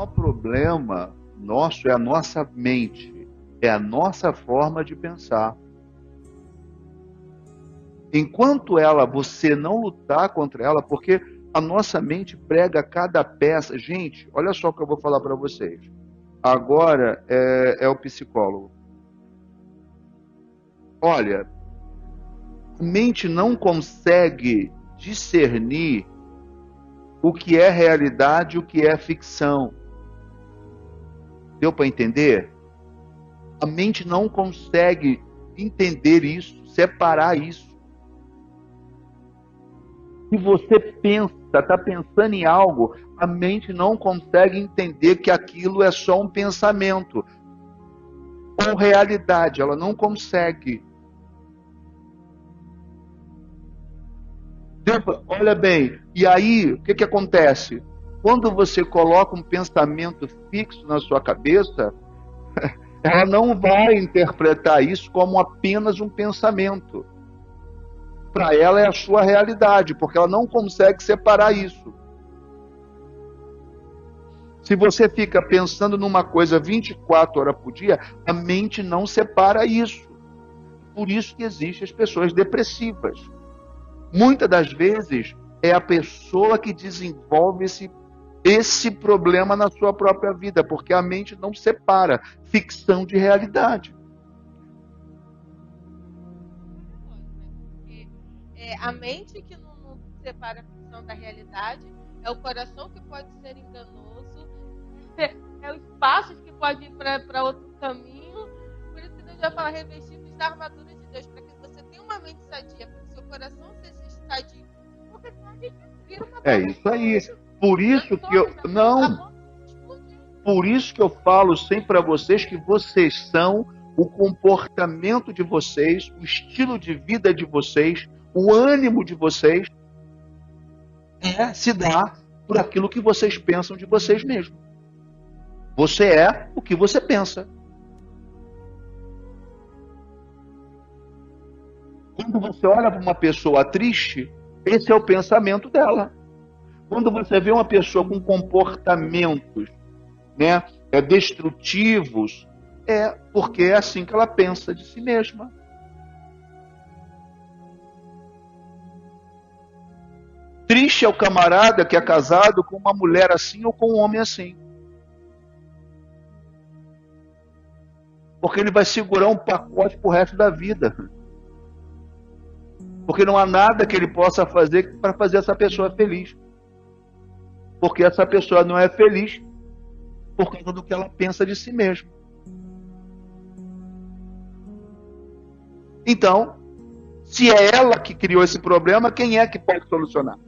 maior problema nosso é a nossa mente, é a nossa forma de pensar. Enquanto você não lutar contra ela, porque a nossa mente prega cada peça. Gente, olha só o que eu vou falar para vocês. Agora é o psicólogo. Olha, a mente não consegue discernir o que é realidade e o que é ficção. Deu para entender? A mente não consegue entender isso, separar isso. Se você está pensando em algo, a mente não consegue entender que aquilo é só um pensamento ou realidade. Ela não consegue. Olha bem, e aí, o que acontece? Quando você coloca um pensamento fixo na sua cabeça, ela não vai interpretar isso como apenas um pensamento. Para ela é a sua realidade, porque ela não consegue separar isso. Se você fica pensando numa coisa 24 horas por dia, a mente não separa isso. Por isso que existem as pessoas depressivas. Muitas das vezes é a pessoa que desenvolve esse problema na sua própria vida, porque a mente não separa ficção de realidade. A mente que não separa a ficção da realidade, é o coração que pode ser enganoso, é o espaço que pode ir para outro caminho. Por isso que Deus vai falar, revestidos da armadura de Deus, para que você tenha uma mente sadia, para que seu coração seja sadio. Porque senão a gente vira uma É isso aí. Por isso que eu... Não. Por isso que eu falo sempre para vocês que vocês são o comportamento de vocês, o estilo de vida de vocês, o ânimo de vocês se dá por aquilo que vocês pensam de vocês mesmos. Você é o que você pensa. Quando você olha para uma pessoa triste, esse é o pensamento dela. Quando você vê uma pessoa com comportamentos, destrutivos, é porque é assim que ela pensa de si mesma. Triste é o camarada que é casado com uma mulher assim ou com um homem assim. Porque ele vai segurar um pacote pro resto da vida. Porque não há nada que ele possa fazer para fazer essa pessoa feliz. Porque essa pessoa não é feliz por causa do que ela pensa de si mesma. Então, se é ela que criou esse problema, quem é que pode solucionar?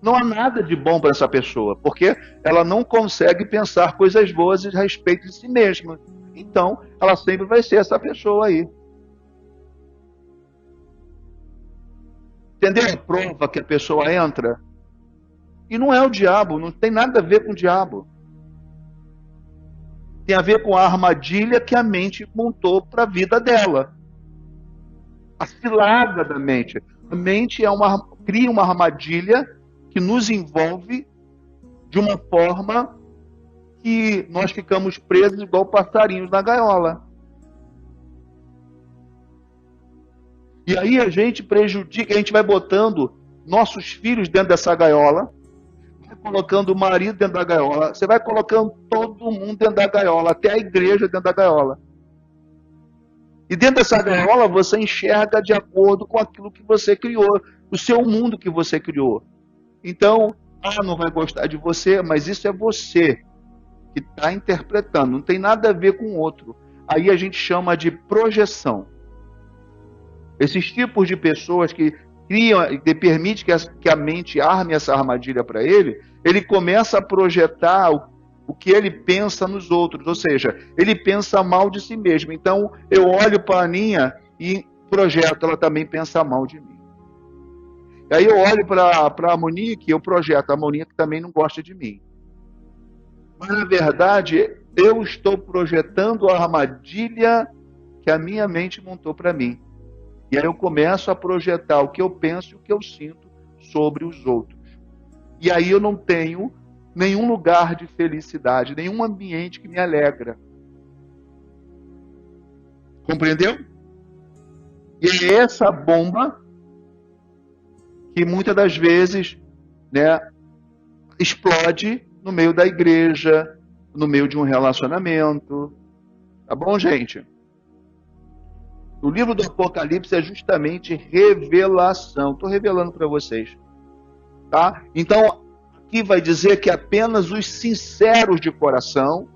Não há nada de bom para essa pessoa, porque ela não consegue pensar coisas boas a respeito de si mesma. Então, ela sempre vai ser essa pessoa aí. Entendeu a prova que a pessoa entra? E não é o diabo, não tem nada a ver com o diabo. Tem a ver com a armadilha que a mente montou para a vida dela. A cilada da mente. A mente cria uma armadilha que nos envolve de uma forma que nós ficamos presos igual passarinhos na gaiola. E aí a gente prejudica, a gente vai botando nossos filhos dentro dessa gaiola, vai colocando o marido dentro da gaiola, você vai colocando todo mundo dentro da gaiola, até a igreja dentro da gaiola. E dentro dessa gaiola você enxerga de acordo com aquilo que você criou, o seu mundo que você criou. Então, não vai gostar de você, mas isso é você que está interpretando, não tem nada a ver com o outro. Aí a gente chama de projeção. Esses tipos de pessoas que criam, que permite que a mente arme essa armadilha para ele começa a projetar o que ele pensa nos outros, ou seja, ele pensa mal de si mesmo. Então, eu olho para a Aninha e projeto, ela também pensa mal de mim. Aí eu olho para a Monique e eu projeto, a Monique também não gosta de mim. Mas, na verdade, eu estou projetando a armadilha que a minha mente montou para mim. E aí eu começo a projetar o que eu penso e o que eu sinto sobre os outros. E aí eu não tenho nenhum lugar de felicidade, nenhum ambiente que me alegra. Compreendeu? E é essa bomba que muitas das vezes, né, explode no meio da igreja, no meio de um relacionamento. Tá bom, gente? O livro do Apocalipse é justamente revelação. Estou revelando para vocês. Tá? Então, aqui vai dizer que apenas os sinceros de coração,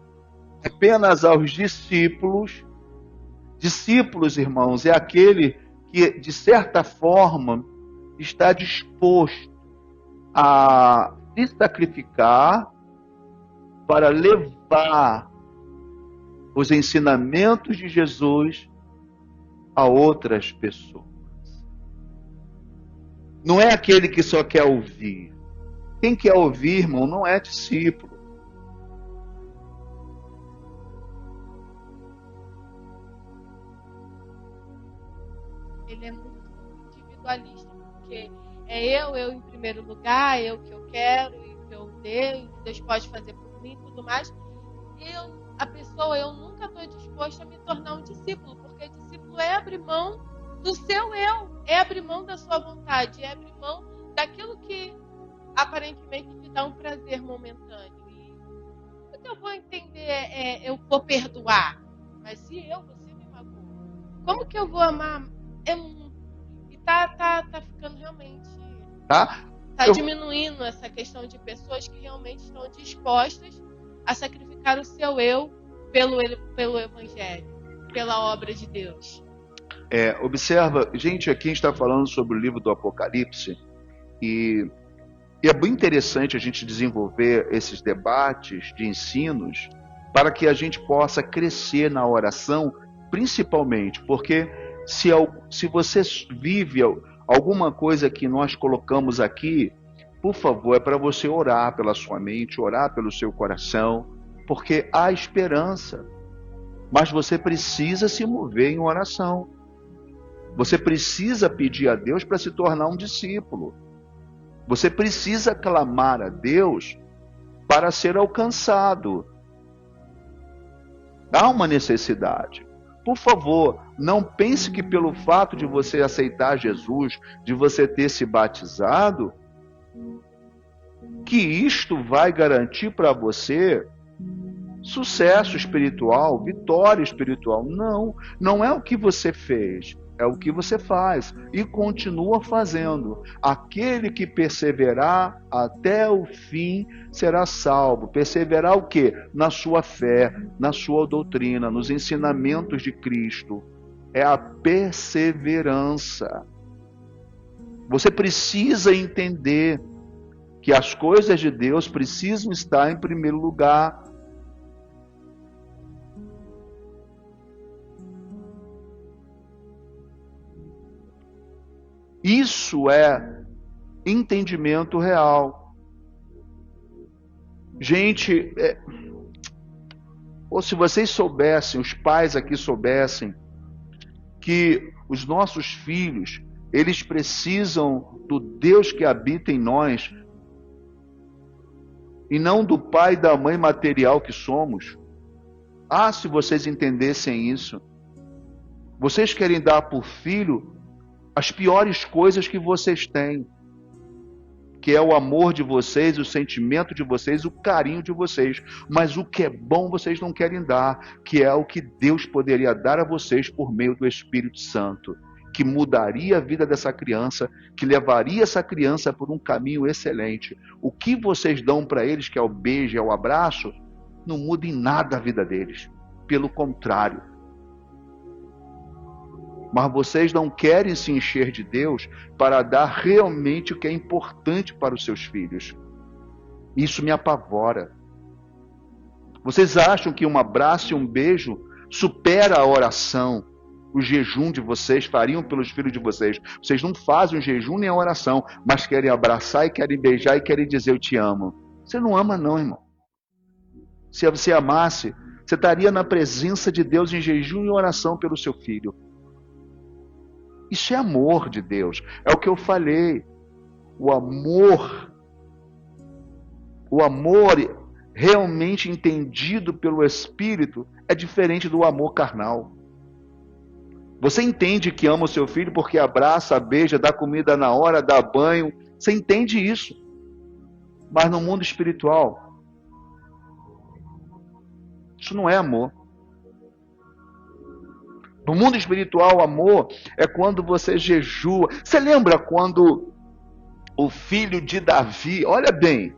apenas aos discípulos. Discípulos, irmãos, é aquele que, de certa forma, está disposto a se sacrificar para levar os ensinamentos de Jesus a outras pessoas. Não é aquele que só quer ouvir. Quem quer ouvir, irmão, não é discípulo. Ele é muito individualista, porque é eu em primeiro lugar, eu que eu quero, e que eu odeio, e que Deus pode fazer por mim e tudo mais. Eu nunca estou disposta a me tornar um discípulo, porque discípulo é abrir mão do seu eu, é abrir mão da sua vontade, é abrir mão daquilo que aparentemente te dá um prazer momentâneo. E o que eu vou entender eu vou perdoar, mas se você me magoou, como que eu vou amar? E tá ficando realmente, tá diminuindo essa questão de pessoas que realmente estão dispostas a sacrificar o seu eu pelo Evangelho, pela obra de Deus. Observa, gente, aqui a gente está falando sobre o livro do Apocalipse e é bem interessante a gente desenvolver esses debates de ensinos para que a gente possa crescer na oração, principalmente porque se você vive alguma coisa que nós colocamos aqui, por favor, é para você orar pela sua mente, orar pelo seu coração, porque há esperança. Mas você precisa se mover em oração. Você precisa pedir a Deus para se tornar um discípulo. Você precisa clamar a Deus para ser alcançado. Há uma necessidade. Por favor, não pense que pelo fato de você aceitar Jesus, de você ter se batizado, que isto vai garantir para você sucesso espiritual, vitória espiritual. Não, não é o que você fez, é o que você faz e continua fazendo. Aquele que perseverar até o fim será salvo. Perseverar o quê? Na sua fé, na sua doutrina, nos ensinamentos de Cristo. É a perseverança. Você precisa entender que as coisas de Deus precisam estar em primeiro lugar. Isso é entendimento real. Gente, ou se vocês soubessem, os pais aqui soubessem, que os nossos filhos, eles precisam do Deus que habita em nós, e não do pai e da mãe material que somos. Se vocês entendessem isso. Vocês querem dar por filho as piores coisas que vocês têm, que é o amor de vocês, o sentimento de vocês, o carinho de vocês. Mas o que é bom vocês não querem dar, que é o que Deus poderia dar a vocês por meio do Espírito Santo, que mudaria a vida dessa criança, que levaria essa criança por um caminho excelente. O que vocês dão para eles, que é o beijo, é o abraço, não muda em nada a vida deles. Pelo contrário. Mas vocês não querem se encher de Deus para dar realmente o que é importante para os seus filhos. Isso me apavora. Vocês acham que um abraço e um beijo supera a oração, o jejum de vocês fariam pelos filhos de vocês? Vocês não fazem o jejum nem a oração, mas querem abraçar e querem beijar e querem dizer eu te amo. Você não ama não, irmão. Se você amasse, você estaria na presença de Deus em jejum e oração pelo seu filho. Isso é amor de Deus. É o que eu falei. O amor O amor realmente entendido pelo Espírito é diferente do amor carnal. Você entende que ama o seu filho porque abraça, beija, dá comida na hora, dá banho. Você entende isso. Mas no mundo espiritual, isso não é amor. No mundo espiritual, amor é quando você jejua. Você lembra quando o filho de Davi, olha bem,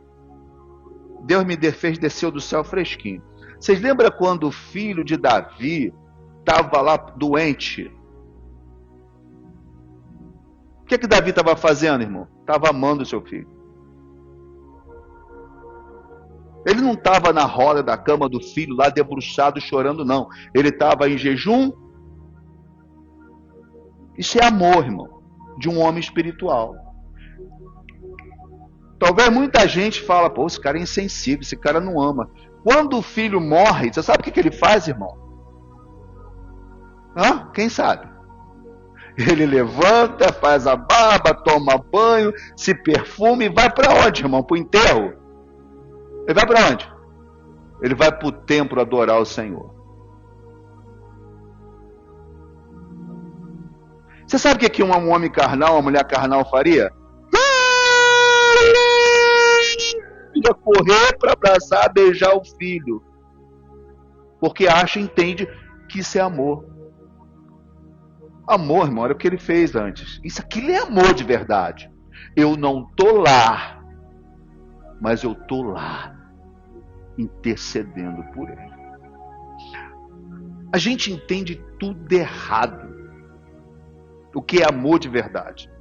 Deus me fez, desceu do céu fresquinho. Vocês lembram quando o filho de Davi estava lá doente? O que Davi estava fazendo, irmão? Estava amando o seu filho. Ele não estava na roda da cama do filho, lá debruçado, chorando, não. Ele estava em jejum. Isso é amor, irmão, de um homem espiritual. Talvez muita gente fala, pô, esse cara é insensível, esse cara não ama. Quando o filho morre, você sabe o que ele faz, irmão? Quem sabe? Ele levanta, faz a barba, toma banho, se perfuma e vai para onde, irmão? Para o enterro? Ele vai para onde? Ele vai para o templo adorar o Senhor. Você sabe o que um homem carnal, uma mulher carnal faria? Ia correr para abraçar, beijar o filho. Porque acha, entende que isso é amor. Amor, irmão, era o que ele fez antes. Aquilo é amor de verdade. Eu não tô lá, mas eu tô lá, intercedendo por ele. A gente entende tudo errado. O que é amor de verdade?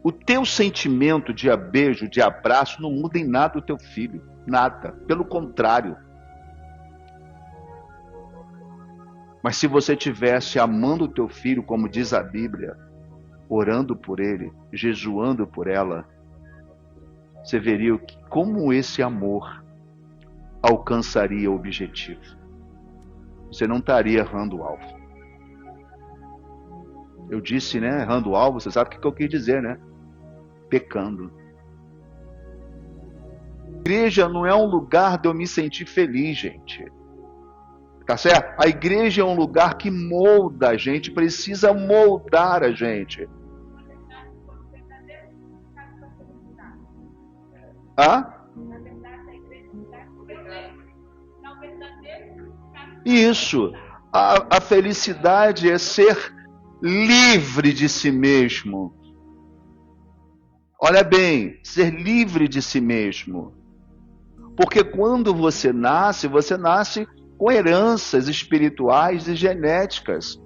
O teu sentimento de beijo, de abraço, não muda em nada o teu filho. Nada. Pelo contrário. Mas se você estivesse amando o teu filho, como diz a Bíblia, orando por ele, jejuando por ela, você veria como esse amor alcançaria o objetivo. Você não estaria errando o alvo. Eu disse, né, errando o alvo, você sabe o que eu quis dizer, né? Pecando. A igreja não é um lugar de eu me sentir feliz, gente. Tá certo? A igreja é um lugar que molda a gente, precisa moldar a gente. Isso. A felicidade é ser livre de si mesmo. Olha bem, ser livre de si mesmo. Porque quando você nasce com heranças espirituais e genéticas,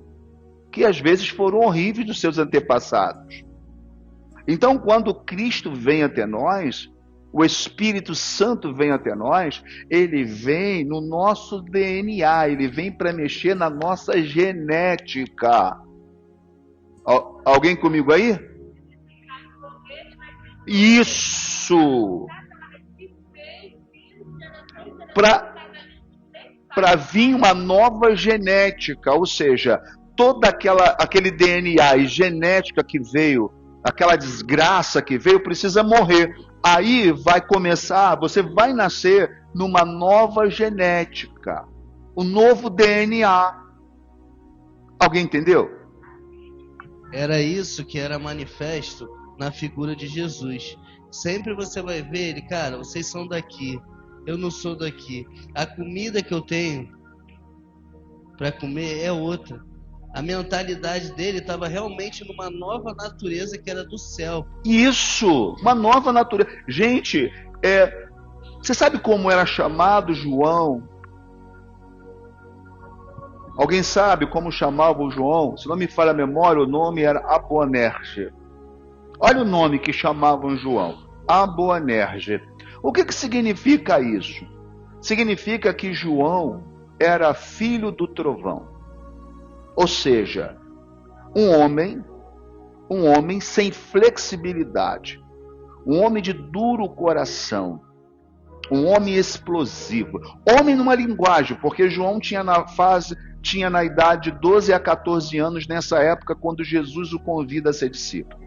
que às vezes foram horríveis dos seus antepassados. Então, quando Cristo vem até nós, o Espírito Santo vem até nós, ele vem no nosso DNA, ele vem para mexer na nossa genética. Alguém comigo aí? Isso! Para vir uma nova genética, ou seja, toda aquele DNA e genética que veio, aquela desgraça que veio, precisa morrer. Aí vai começar, você vai nascer numa nova genética, um novo DNA. Alguém entendeu? Era isso que era manifesto na figura de Jesus. Sempre você vai ver ele, cara, vocês são daqui, eu não sou daqui. A comida que eu tenho para comer é outra. A mentalidade dele estava realmente numa nova natureza que era do céu. Isso, uma nova natureza. Gente, você sabe como era chamado João? Alguém sabe como chamava o João? Se não me falha a memória, o nome era Aboanerge. Olha o nome que chamavam João, Aboanerge. O que significa isso? Significa que João era filho do trovão. Ou seja, um homem sem flexibilidade, um homem de duro coração, um homem explosivo, homem numa linguagem, porque João tinha na idade de 12 a 14 anos nessa época, quando Jesus o convida a ser discípulo.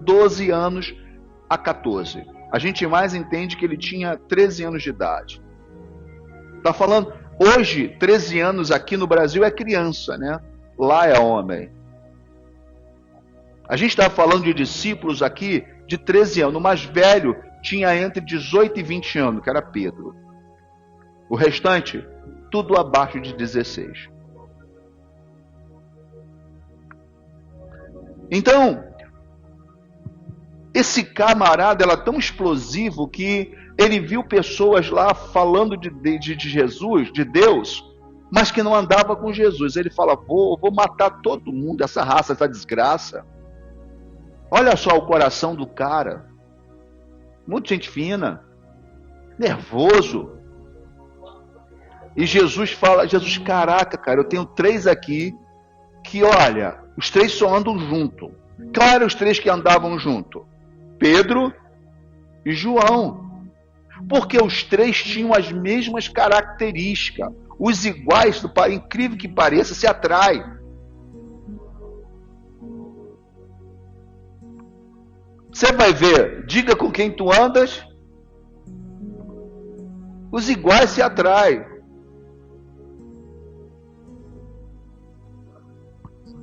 12 anos a 14. A gente mais entende que ele tinha 13 anos de idade. Está falando, hoje, 13 anos aqui no Brasil é criança, né? Lá é homem. A gente está falando de discípulos aqui de 13 anos. O mais velho tinha entre 18 e 20 anos, que era Pedro. O restante, tudo abaixo de 16. Então, esse camarada era tão explosivo que ele viu pessoas lá falando de Jesus, de Deus, mas que não andava com Jesus. Ele fala, vou matar todo mundo, essa raça, essa desgraça. Olha só o coração do cara. Muita gente fina, nervoso. E Jesus fala, caraca, cara, eu tenho 3 aqui que, olha, os 3 só andam junto. Claro, os 3 que andavam junto. Pedro e João. Porque os 3 tinham as mesmas características. Os iguais, incrível que pareça, se atraem. Você vai ver, diga com quem tu andas, os iguais se atraem.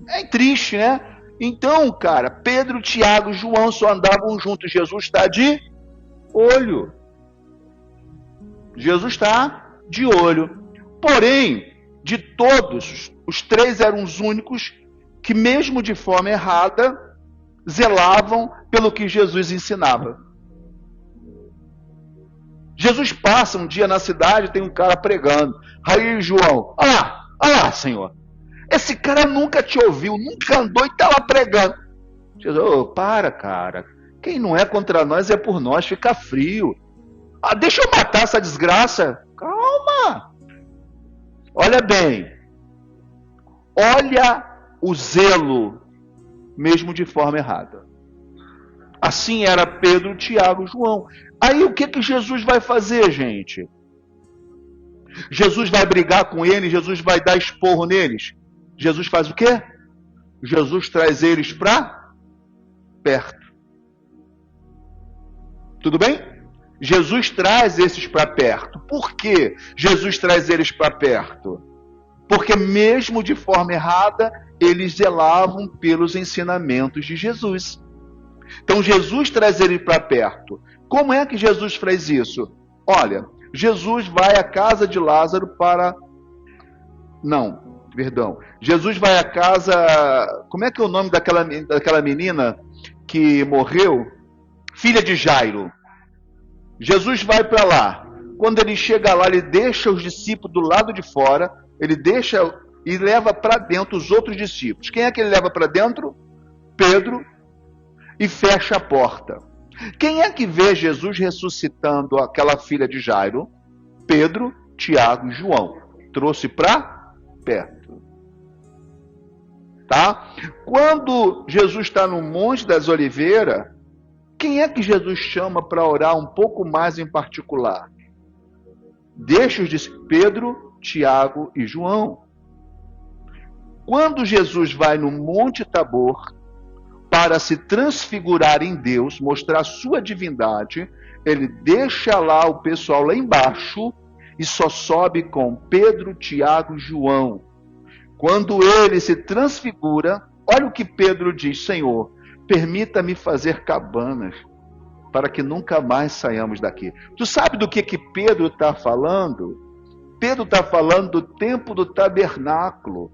É triste, né? Então, cara, Pedro, Tiago e João só andavam juntos. Jesus está de olho. Jesus está de olho. Porém, de todos, os 3 eram os únicos que, mesmo de forma errada, zelavam pelo que Jesus ensinava. Jesus passa um dia na cidade, tem um cara pregando. Aí João, olha lá, Senhor. Esse cara nunca te ouviu, nunca andou e está lá pregando. Jesus, para, cara. Quem não é contra nós é por nós, fica frio. Deixa eu matar essa desgraça. Calma. Olha bem. Olha o zelo, mesmo de forma errada. Assim era Pedro, Tiago e João. Aí o que Jesus vai fazer, gente? Jesus vai brigar com eles, Jesus vai dar esporro neles. Jesus faz o quê? Jesus traz eles para perto. Tudo bem? Jesus traz esses para perto. Por que Jesus traz eles para perto? Porque mesmo de forma errada, eles zelavam pelos ensinamentos de Jesus. Então Jesus traz eles para perto. Como é que Jesus faz isso? Olha, Jesus vai à casa de Lázaro para... Jesus vai à casa... Como é que é o nome daquela menina que morreu? Filha de Jairo. Jesus vai para lá. Quando ele chega lá, ele deixa os discípulos do lado de fora, ele deixa e leva para dentro os outros discípulos. Quem é que ele leva para dentro? Pedro, e fecha a porta. Quem é que vê Jesus ressuscitando aquela filha de Jairo? Pedro, Tiago e João. Trouxe para perto. Tá? Quando Jesus está no Monte das Oliveiras, quem é que Jesus chama para orar um pouco mais em particular? Deixa os discípulos Pedro, Tiago e João. Quando Jesus vai no Monte Tabor para se transfigurar em Deus, mostrar sua divindade, ele deixa lá o pessoal lá embaixo e só sobe com Pedro, Tiago e João. Quando ele se transfigura, olha o que Pedro diz: Senhor, permita-me fazer cabanas para que nunca mais saiamos daqui. Tu sabe do que Pedro está falando? Pedro está falando do tempo do tabernáculo,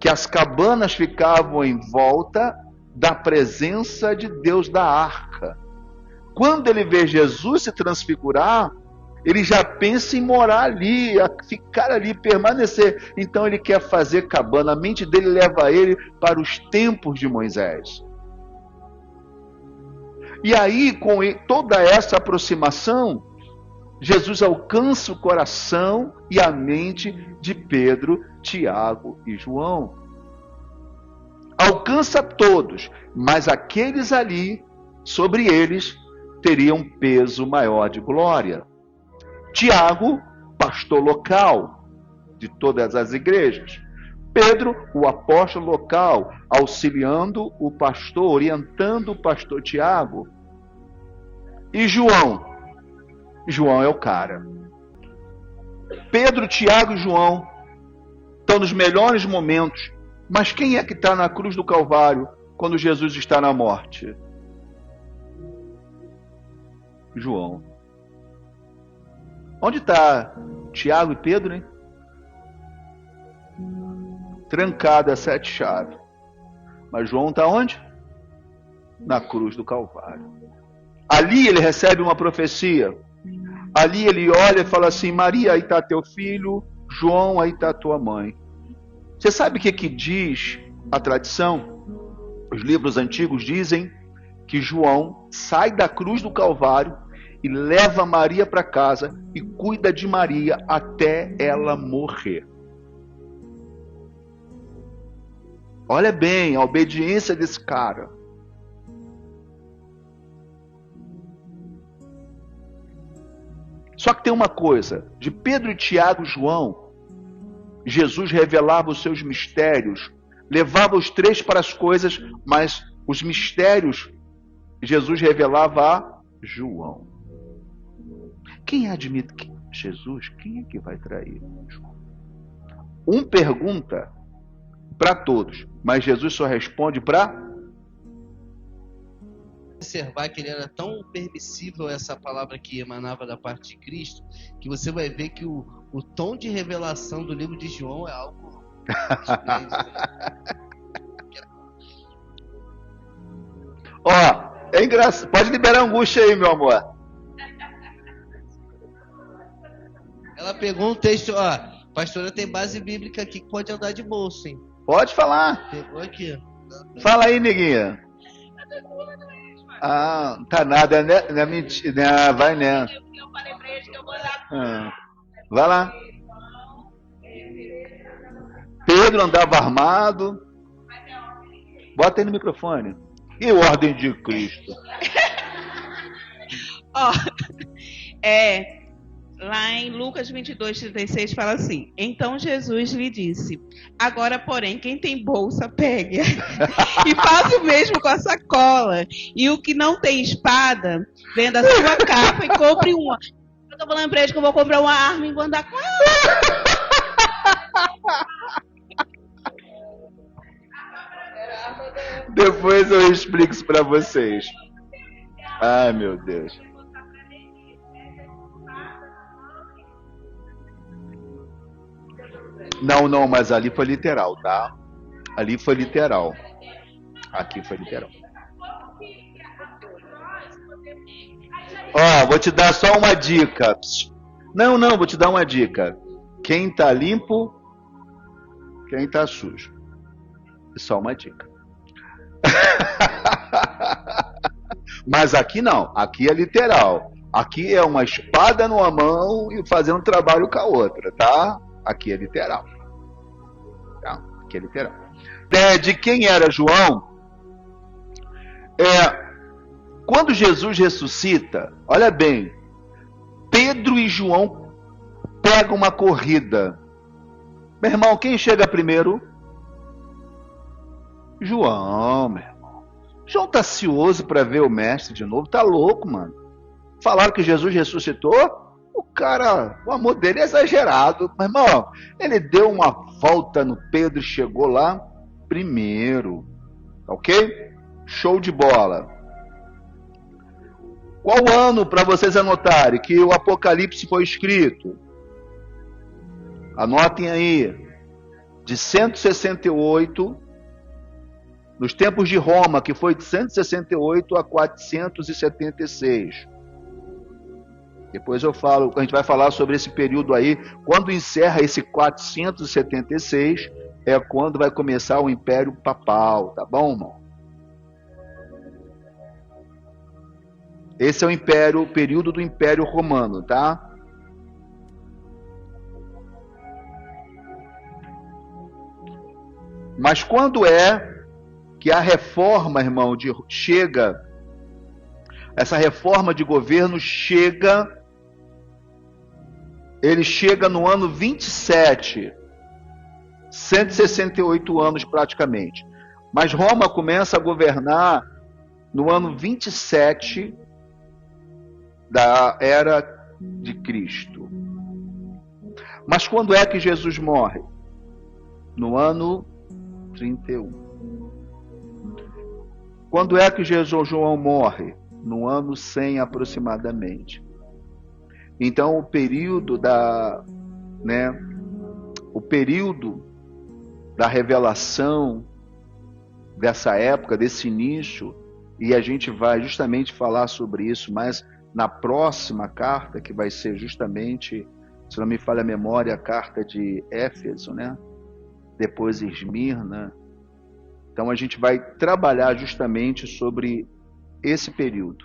que as cabanas ficavam em volta da presença de Deus da arca. Quando ele vê Jesus se transfigurar, ele já pensa em morar ali, ficar ali, permanecer. Então ele quer fazer cabana. A mente dele leva ele para os tempos de Moisés. E aí, com toda essa aproximação, Jesus alcança o coração e a mente de Pedro, Tiago e João. Alcança todos, mas aqueles ali, sobre eles, teriam um peso maior de glória. Tiago, pastor local de todas as igrejas. Pedro, o apóstolo local, auxiliando o pastor, orientando o pastor Tiago. E João? João é o cara. Pedro, Tiago e João estão nos melhores momentos. Mas quem é que está na cruz do Calvário quando Jesus está na morte? João. Onde está Tiago e Pedro, hein? Trancado a 7 chaves. Mas João está onde? Na cruz do Calvário. Ali ele recebe uma profecia. Ali ele olha e fala assim: Maria, aí está teu filho. João, aí está tua mãe. Você sabe o que diz a tradição? Os livros antigos dizem que João sai da cruz do Calvário e leva Maria para casa e cuida de Maria até ela morrer. Olha bem a obediência desse cara. Só que tem uma coisa, de Pedro e Tiago e João, Jesus revelava os seus mistérios, levava os três para as coisas, mas os mistérios Jesus revelava a João. Quem admite que Jesus, quem é que vai trair João? Um pergunta para todos, mas Jesus só responde para... Observar que ele era tão permissível, essa palavra que emanava da parte de Cristo, que você vai ver que o tom de revelação do livro de João é algo Ó, é engraçado. Pode liberar a angústia aí, meu amor. Ela pegou um texto, ó, pastora, tem base bíblica aqui que pode andar de bolso, hein? Pode falar. Pegou aqui. Fala aí, neguinha. Ah, não tá nada, né? Não é mentira. Vai, né? Eu falei pra eles que eu vou lá. Vai lá. Pedro andava armado. Bota aí no microfone. E ordem de Cristo? Ó, lá em Lucas 22:36 fala assim: então Jesus lhe disse: agora, porém, quem tem bolsa, pegue e faça o mesmo com a sacola. E o que não tem espada, venda a sua capa e compre uma. Eu tô falando pra eles que eu vou comprar uma arma e vou andar com ela. Depois eu explico isso pra vocês. Ai, meu Deus. Não, mas ali foi literal, tá? Ali foi literal. Aqui foi literal. Ó, vou te dar só uma dica. Não, vou te dar uma dica. Quem tá limpo, quem tá sujo. Só uma dica. Mas aqui não, aqui é literal. Aqui é uma espada numa mão e fazendo trabalho com a outra, tá? Aqui é literal. Tá? Aqui é literal. De quem era João? Quando Jesus ressuscita, olha bem, Pedro e João pegam uma corrida. Meu irmão, quem chega primeiro? João, meu irmão. João tá ansioso para ver o mestre de novo. Tá louco, mano. Falaram que Jesus ressuscitou. O amor dele é exagerado. Mas, irmão, ele deu uma volta no Pedro e chegou lá primeiro. Ok? Show de bola. Qual ano, para vocês anotarem, que o Apocalipse foi escrito? Anotem aí. De 168, nos tempos de Roma, que foi de 168 a 476. Depois a gente vai falar sobre esse período aí. Quando encerra esse 476, é quando vai começar o Império Papal, tá bom, irmão? Esse é o período do Império Romano, tá? Mas quando é que a reforma, irmão, chega, essa reforma de governo ele chega no ano 27, 168 anos praticamente. Mas Roma começa a governar no ano 27 da era de Cristo. Mas quando é que Jesus morre? No ano 31. Quando é que João morre? No ano 100 aproximadamente. Então o período da revelação dessa época, desse início, e a gente vai justamente falar sobre isso, mas na próxima carta, que vai ser justamente, se não me falha a memória, a carta de Éfeso, né? Depois Esmirna. Então a gente vai trabalhar justamente sobre esse período,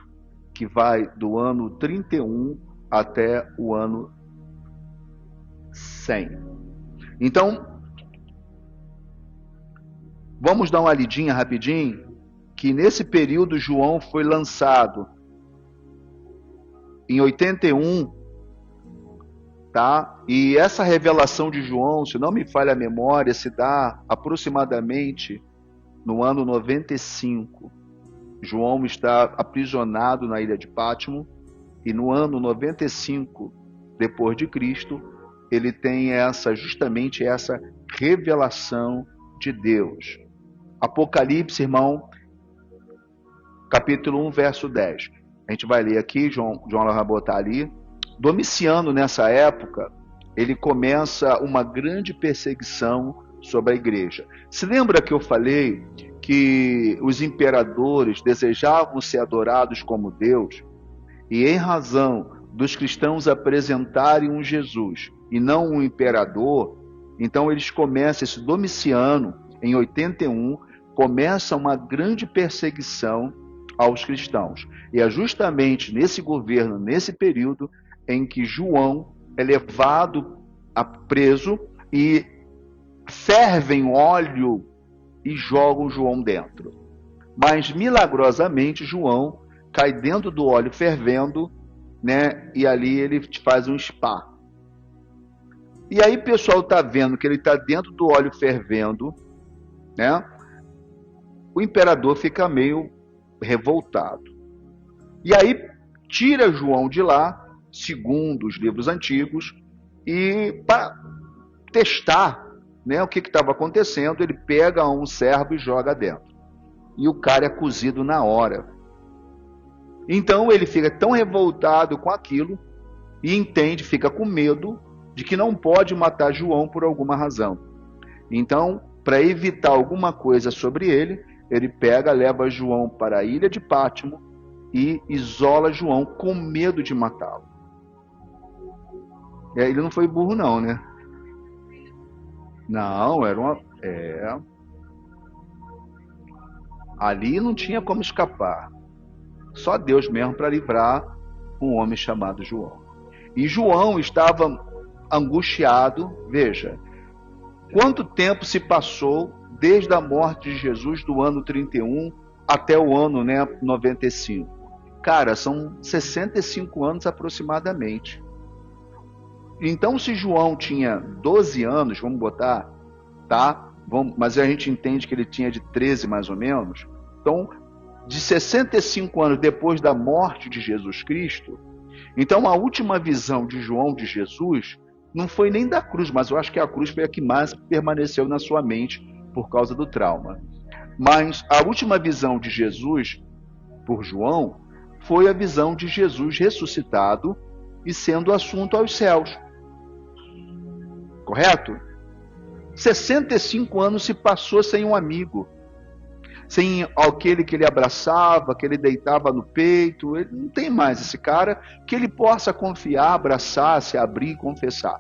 que vai do ano 31 até o ano 100. Então, vamos dar uma lidinha rapidinho, que nesse período João foi lançado em 81, tá? E essa revelação de João, se não me falha a memória, se dá aproximadamente no ano 95. João está aprisionado na ilha de Pátimo, e no ano 95 depois de Cristo, ele tem justamente essa revelação de Deus. Apocalipse, irmão, capítulo 1, verso 10. A gente vai ler aqui, João vai botar ali. Domiciano, nessa época, ele começa uma grande perseguição sobre a igreja. Se lembra que eu falei que os imperadores desejavam ser adorados como Deus, e em razão dos cristãos apresentarem um Jesus e não um imperador, então eles começam, esse Domiciano, em 81, começa uma grande perseguição aos cristãos. E é justamente nesse governo, nesse período, em que João é levado a preso e fervem óleo e jogam João dentro. Mas, milagrosamente, João cai dentro do óleo fervendo, né? E ali ele faz um spa. E aí o pessoal está vendo que ele está dentro do óleo fervendo, né? O imperador fica meio revoltado. E aí tira João de lá, segundo os livros antigos, e para testar, né, o que estava acontecendo, ele pega um servo e joga dentro. E o cara é cozido na hora. Então ele fica tão revoltado com aquilo e entende, fica com medo de que não pode matar João por alguma razão. Então, para evitar alguma coisa sobre ele, ele pega, leva João para a ilha de Pátimo e isola João com medo de matá-lo. Ele não foi burro não, né? Não, era uma... Ali não tinha como escapar. Só Deus mesmo para livrar um homem chamado João. E João estava angustiado. Veja, quanto tempo se passou desde a morte de Jesus, do ano 31 até o ano 95? Cara, são 65 anos aproximadamente. Então, se João tinha 12 anos, vamos botar, tá? Mas a gente entende que ele tinha de 13 mais ou menos. Então, de 65 anos depois da morte de Jesus Cristo, então a última visão de João de Jesus não foi nem da cruz, mas eu acho que a cruz foi a que mais permaneceu na sua mente por causa do trauma. Mas a última visão de Jesus por João foi a visão de Jesus ressuscitado e sendo assunto aos céus. Correto? 65 anos se passou sem um amigo, sem aquele que ele abraçava, que ele deitava no peito. Ele não tem mais esse cara que ele possa confiar, abraçar, se abrir e confessar.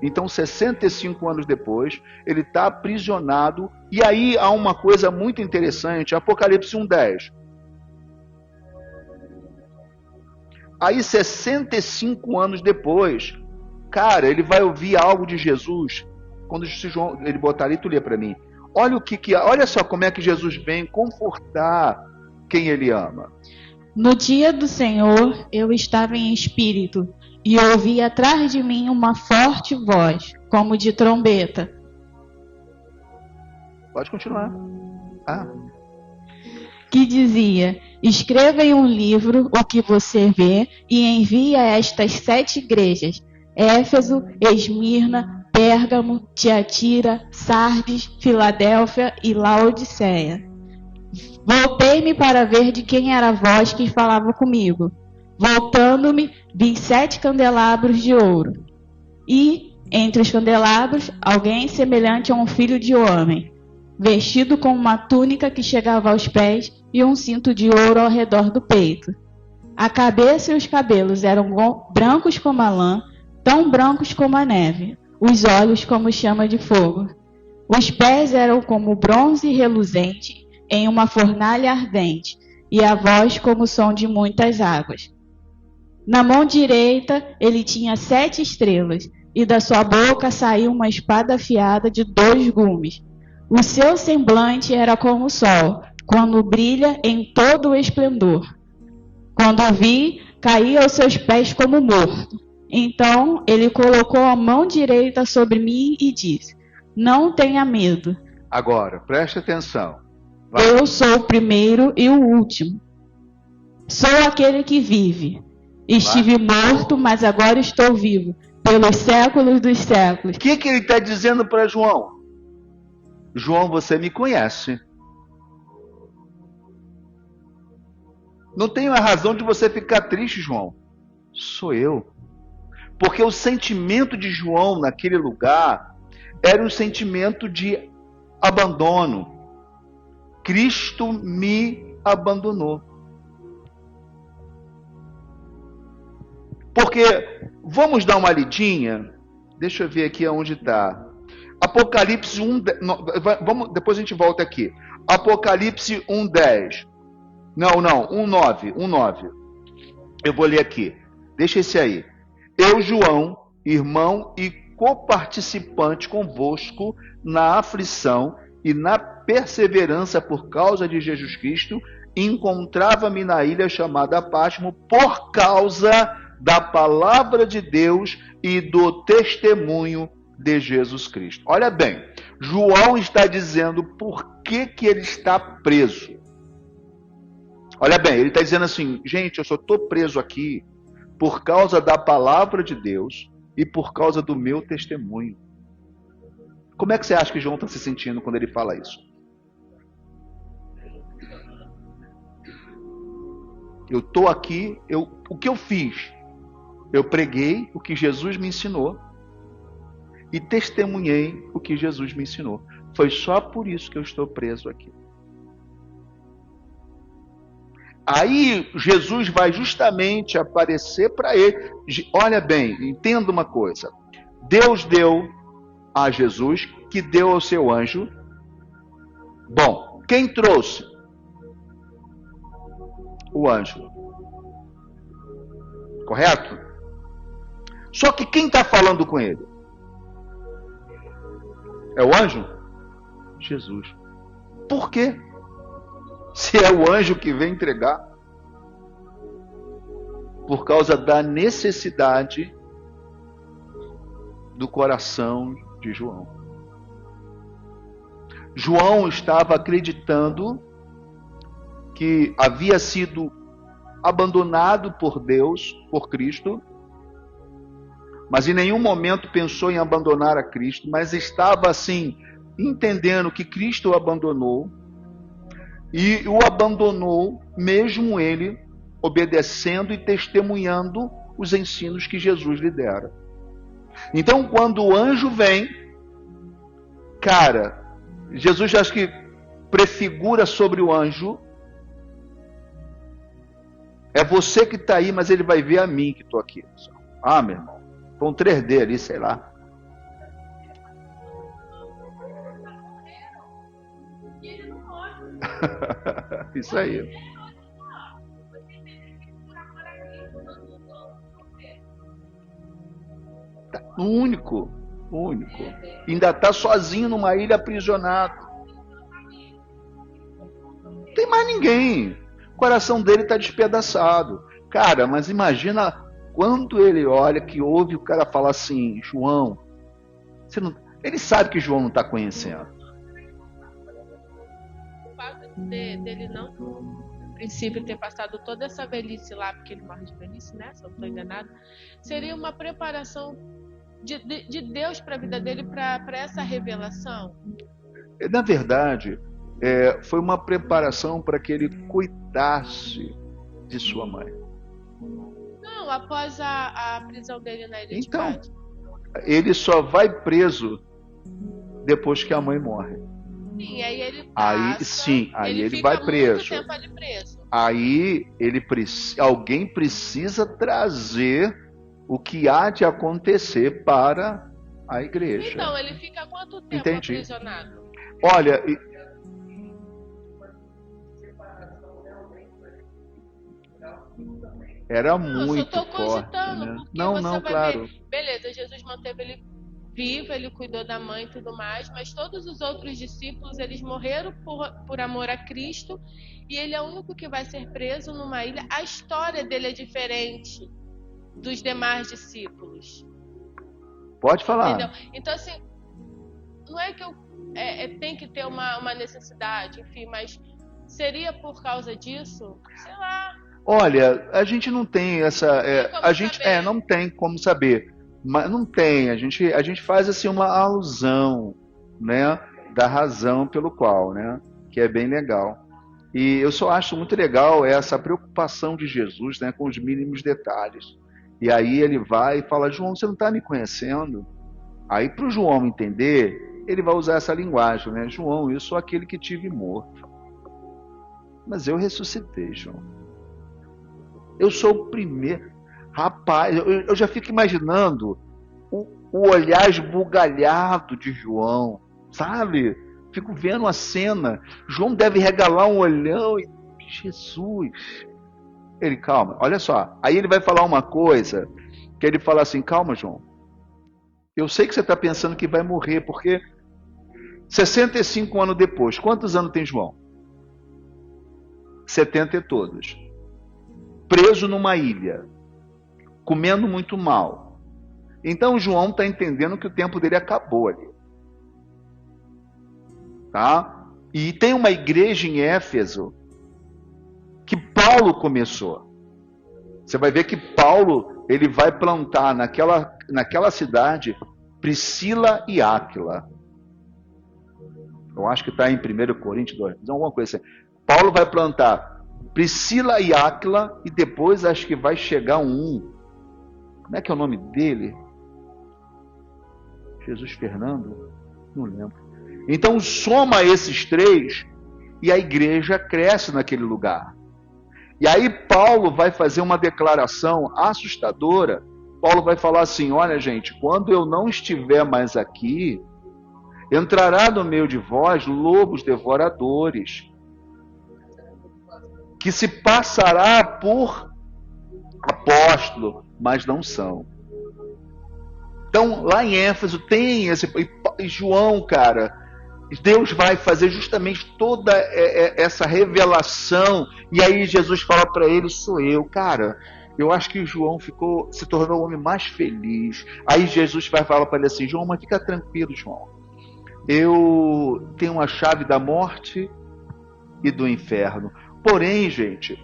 Então, 65 anos depois, ele está aprisionado. E aí há uma coisa muito interessante, Apocalipse 1:10. Aí, 65 anos depois, cara, ele vai ouvir algo de Jesus. Quando João, ele botar ali, tu lê para mim. Olha só como é que Jesus vem confortar quem ele ama. No dia do Senhor, eu estava em espírito e ouvi atrás de mim uma forte voz, como de trombeta. Pode continuar. Que dizia: Escreva em um livro o que você vê e envie a estas 7 igrejas: Éfeso, Esmirna, Pérgamo, Tiatira, Sardes, Filadélfia e Laodiceia. Voltei-me para ver de quem era a voz que falava comigo. Voltando-me, vi 7 candelabros de ouro. E, entre os candelabros, alguém semelhante a um filho de homem, vestido com uma túnica que chegava aos pés e um cinto de ouro ao redor do peito. A cabeça e os cabelos eram brancos como a lã, tão brancos como a neve, os olhos como chama de fogo. Os pés eram como bronze reluzente em uma fornalha ardente, e a voz como o som de muitas águas. Na mão direita ele tinha 7 estrelas, e da sua boca saiu uma espada afiada de 2 gumes. O seu semblante era como o sol, quando brilha em todo o esplendor. Quando o vi, caí aos seus pés como morto. Então ele colocou a mão direita sobre mim e disse: Não tenha medo. Agora, preste atenção. Vai. Eu sou o primeiro e o último. Sou aquele que vive. Estive morto, mas agora estou vivo, pelos séculos dos séculos. O que ele está dizendo para João? João, você me conhece. Não tem a razão de você ficar triste, João. Sou eu. Porque o sentimento de João naquele lugar era um sentimento de abandono. Cristo me abandonou. Porque, vamos dar uma lidinha, deixa eu ver aqui onde está. Apocalipse 1, depois a gente volta aqui. Apocalipse 1:10. Não, 1:9. Eu vou ler aqui. Deixa esse aí. Eu, João, irmão e coparticipante convosco na aflição e na perseverança por causa de Jesus Cristo, encontrava-me na ilha chamada Patmo por causa da palavra de Deus e do testemunho de Jesus Cristo. Olha bem, João está dizendo por que ele está preso. Olha bem, ele está dizendo assim, gente, eu só estou preso aqui por causa da palavra de Deus e por causa do meu testemunho. Como é que você acha que João está se sentindo quando ele fala isso? Eu estou aqui, o que eu fiz? Eu preguei o que Jesus me ensinou e testemunhei o que Jesus me ensinou. Foi só por isso que eu estou preso aqui. Aí Jesus vai justamente aparecer para ele. Olha bem, entenda uma coisa. Deus deu a Jesus, que deu ao seu anjo. Bom, quem trouxe? O anjo. Correto? Só que quem está falando com ele? É o anjo? Jesus. Por quê? Se é o anjo que vem entregar. Por causa da necessidade do coração de João. João estava acreditando que havia sido abandonado por Deus, por Cristo, mas em nenhum momento pensou em abandonar a Cristo, mas estava assim, entendendo que Cristo o abandonou, e o abandonou mesmo ele obedecendo e testemunhando os ensinos que Jesus lhe dera. Então, quando o anjo vem, cara, Jesus acho que prefigura sobre o anjo, é você que está aí, mas ele vai ver a mim que estou aqui. Ah, meu irmão, com um 3D ali, sei lá. Isso aí. Único. Ainda está sozinho numa ilha aprisionado. Não tem mais ninguém. O coração dele está despedaçado. Cara, mas imagina quando ele olha, que ouve o cara falar assim, João, você não... ele sabe que João não está conhecendo. O fato dele não princípio ter passado toda essa velhice lá, porque ele morre de velhice, né? Se eu não estou enganado, seria uma preparação de Deus para a vida dele, para essa revelação? Na verdade, foi uma preparação para que ele cuidasse de sua mãe. Não, após a prisão dele na ilha de Então, Patmos. ele só vai preso depois que a mãe morre. Sim, aí ele Aí passa, sim, aí ele fica vai preso. muito tempo ali preso. Aí alguém precisa trazer o que há de acontecer para a igreja. Então, ele fica quanto tempo Entendi. aprisionado? Olha, era Não, eu só muito tô forte, cogitando, né? porque Não, você não, vai claro. ver, beleza, Jesus manteve ele vivo, ele cuidou da mãe e tudo mais, mas todos os outros discípulos, eles morreram por amor a Cristo, e ele é o único que vai ser preso numa ilha. A história dele é diferente dos demais discípulos, Pode falar. entendeu? Então, assim, não é que tem que ter uma necessidade, enfim, mas seria por causa disso? Sei lá. Olha, a gente não tem essa. Tem como A gente saber. não tem como saber. Mas não tem. A gente faz assim uma alusão, né, da razão pelo qual, né, que é bem legal. E eu só acho muito legal essa preocupação de Jesus, né, com os mínimos detalhes. E aí ele vai e fala: João, você não está me conhecendo? Aí para o João entender, ele vai usar essa linguagem, né? João, eu sou aquele que tive morto, mas eu ressuscitei, João. Eu sou o primeiro. Rapaz, eu já fico imaginando o olhar esbugalhado de João, sabe? Fico vendo a cena. João deve regalar um olhão e... Jesus. Ele, calma, olha só. Aí ele vai falar uma coisa, que ele fala assim: calma, João. Eu sei que você está pensando que vai morrer, porque 65 anos depois, quantos anos tem João? 70 e todos. Preso numa ilha, comendo muito mal. Então João está entendendo que o tempo dele acabou ali. Tá? E tem uma igreja em Éfeso que Paulo começou. Você vai ver que Paulo ele vai plantar naquela cidade Priscila e Áquila. Eu acho que está em 1 Coríntios 2, alguma coisa assim. Paulo vai plantar Priscila e Áquila, e depois acho que vai chegar um. Como é que é o nome dele? Jesus Fernando? Não lembro. Então soma esses três e a igreja cresce naquele lugar. E aí Paulo vai fazer uma declaração assustadora. Paulo vai falar assim: olha, gente, quando eu não estiver mais aqui, entrará no meio de vós lobos devoradores, que se passará por apóstolo, mas não são. Então, lá em Éfeso tem esse... E João, cara, Deus vai fazer justamente toda essa revelação. E aí Jesus fala para ele: sou eu. Cara, eu acho que João se tornou o homem mais feliz. Aí Jesus vai falar para ele assim: João, mas fica tranquilo, João. Eu tenho a chave da morte e do inferno. Porém, gente,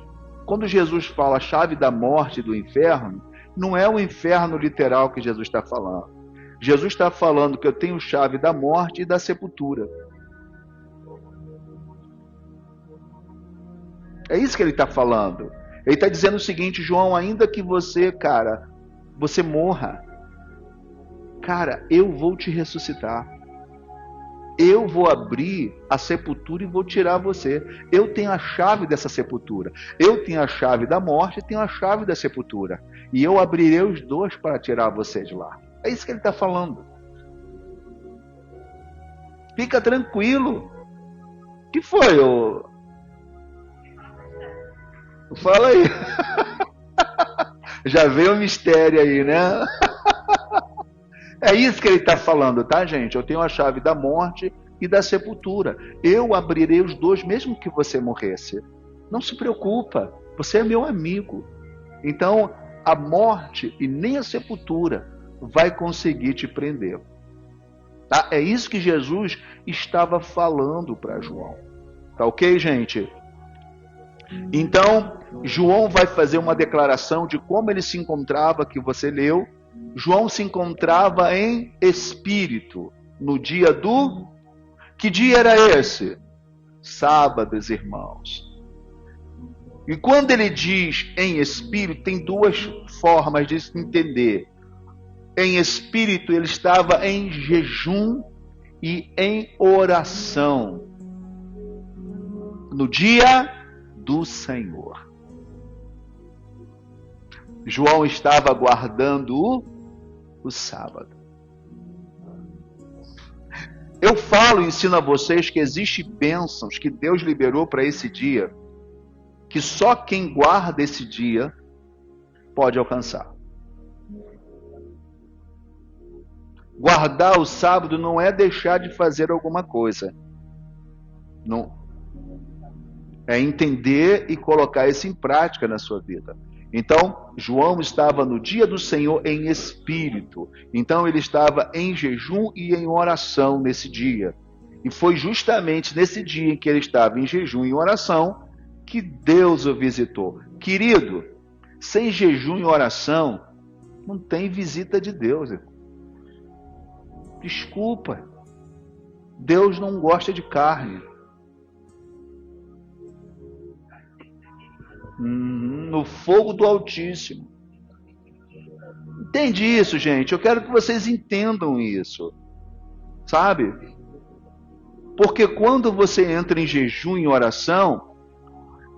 quando Jesus fala a chave da morte e do inferno, não é o inferno literal que Jesus está falando. Jesus está falando que eu tenho chave da morte e da sepultura. É isso que ele está falando. Ele está dizendo o seguinte: João, ainda que você, cara, você morra, cara, eu vou te ressuscitar. Eu vou abrir a sepultura e vou tirar você. Eu tenho a chave dessa sepultura. Eu tenho a chave da morte e tenho a chave da sepultura. E eu abrirei os dois para tirar você de lá. É isso que ele está falando. Fica tranquilo. O que foi? Fala aí. Já veio o mistério aí, né? É isso que ele está falando, tá, gente? Eu tenho a chave da morte e da sepultura. Eu abrirei os dois, mesmo que você morresse. Não se preocupa, você é meu amigo. Então, a morte e nem a sepultura vai conseguir te prender. Tá? É isso que Jesus estava falando para João. Tá ok, gente? Então, João vai fazer uma declaração de como ele se encontrava, que você leu. João se encontrava em espírito, no dia do... Que dia era esse? Sábados, irmãos. E quando ele diz em espírito, tem duas formas de se entender. Em espírito, ele estava em jejum e em oração. No dia do Senhor. João estava guardando o sábado. Eu falo e ensino a vocês que existem bênçãos que Deus liberou para esse dia, que só quem guarda esse dia pode alcançar. Guardar o sábado não é deixar de fazer alguma coisa. Não. É entender e colocar isso em prática na sua vida. Então, João estava no dia do Senhor em espírito. Então, ele estava em jejum e em oração nesse dia. E foi justamente nesse dia em que ele estava em jejum e oração que Deus o visitou. Querido, sem jejum e oração, não tem visita de Deus. Desculpa. Deus não gosta de carne. No fogo do Altíssimo. Entende isso, gente? Eu quero que vocês entendam isso. Sabe? Porque quando você entra em jejum e oração,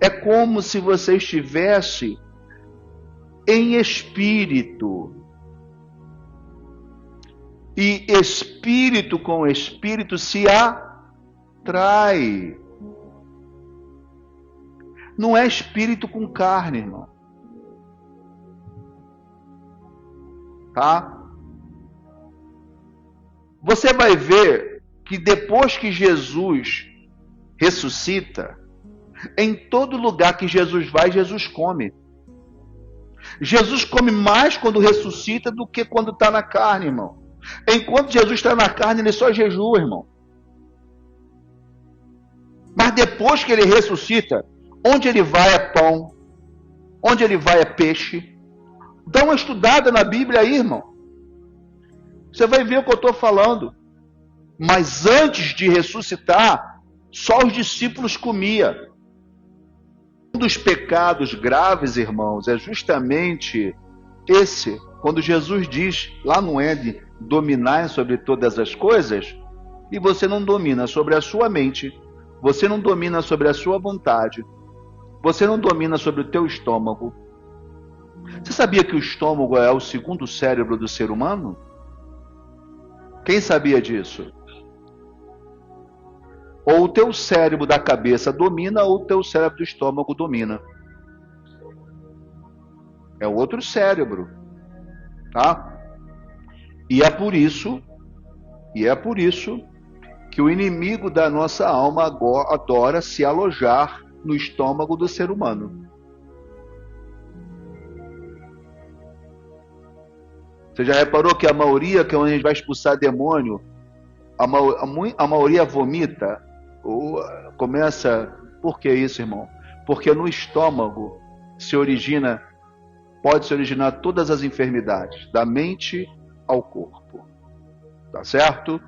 é como se você estivesse em espírito. E espírito com espírito se atrai. Não é espírito com carne, irmão. Tá? Você vai ver que depois que Jesus ressuscita, em todo lugar que Jesus vai, Jesus come. Jesus come mais quando ressuscita do que quando está na carne, irmão. Enquanto Jesus está na carne, ele só jejua, irmão. Mas depois que ele ressuscita, onde ele vai é pão, onde ele vai é peixe. Dá uma estudada na Bíblia aí, irmão. Você vai ver o que eu estou falando. Mas antes de ressuscitar, só os discípulos comiam. Um dos pecados graves, irmãos, é justamente esse. Quando Jesus diz, lá no Éden, dominar sobre todas as coisas, e você não domina sobre a sua mente, você não domina sobre a sua vontade, você não domina sobre o teu estômago. Você sabia que o estômago é o segundo cérebro do ser humano? Quem sabia disso? Ou o teu cérebro da cabeça domina, ou o teu cérebro do estômago domina. É o outro cérebro. Tá? E é por isso que o inimigo da nossa alma adora se alojar no estômago do ser humano. Você já reparou que a maioria, que é onde a gente vai expulsar demônio, a maioria vomita? Ou começa... Por que isso, irmão? Porque no estômago pode se originar todas as enfermidades, da mente ao corpo. Tá certo?